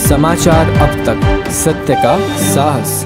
समाचार अब तक, सत्य का साहस।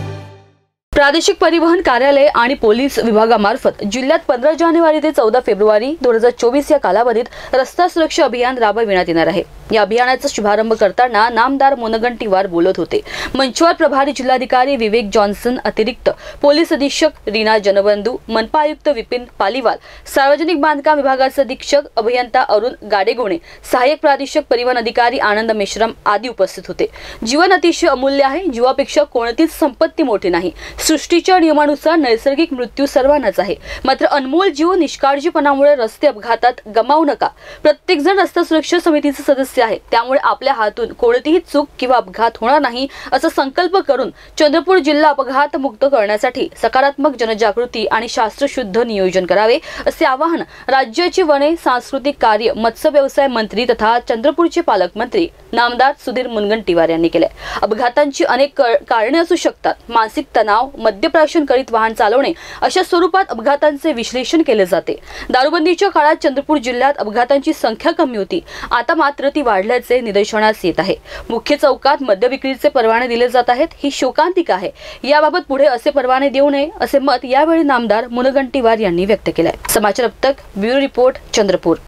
प्रादेशिक परिवहन कार्यालय आणि पोलीस विभागामार्फत जिल्ह्यात 15 जानेवारी ते 14 फेब्रुवारी 2024 या कालावधीत रस्ता सुरक्षा अभियान राबविण्यात येणार आहे। या अभियानाचा शुभारंभ करताना नामदार मुनगंटीवार बोलत होते। मंचवर प्रभारी जिल्हाधिकारी विवेक जॉन्सन, अतिरिक्त पोलीस अधीक्षक रीना जनबंधू, मनपा आयुक्त विपिन पालीवाल, सार्वजनिक बांधकाम विभागाचे अधीक्षक अभियंता अरुण गाडेगोणे, सहाय्यक प्रादेशिक परिवहन अधिकारी आनंद मेश्राम आदी उपस्थित होते। जीवन अतिशय अमूल्य आहे, जीवापेक्षा कोणतीच संपत्ती मोठी नाही। सृष्टीच्या नियमानुसार नैसर्गिक मृत्यू सर्वांनाच आहे, मात्र अनमोल जीव निष्काळजीपणामुळे रस्ते अपघातात गमावू नका। प्रत्येक जण रस्ता सुरक्षा समितीचे सदस्य आहे, त्यामुळे आपल्या हातून कोणतीही चूक किंवा अपघात होणार नाही असा संकल्प करून चंद्रपूर जिल्हा अपघात मुक्त करण्यासाठी सकारात्मक जनजागृती आणि शास्त्रशुद्ध नियोजन करावे असे आवाहन राज्याचे वने, सांस्कृतिक कार्य, मत्स्य व्यवसाय मंत्री तथा चंद्रपूरचे पालकमंत्री नामदार सुधीर मुनगंटीवार यांनी केले। अपघातांची अनेक कारणे असू शकतात। मानसिक तणाव, मद्यप्राशन करीत वाहन चालवणे अशा स्वरूपात अपघातांचे विश्लेषण केले जाते। दारूबंदीच्या काळात चंद्रपूर जिल्ह्यात अपघातांची संख्या कमी होती, आता मात्र ती वाढल्याचे निदर्शनास येत आहे। मुख्य चौकात मद्य विक्रीचे परवाने दिले जात आहेत, ही शोकांतिका आहे। याबाबत पुढे असे परवाने देऊ नये असे मत यावेळी नामदार मुनगंटीवार यांनी व्यक्त केले। समाचार अब तक, ब्युरो रिपोर्ट, चंद्रपूर।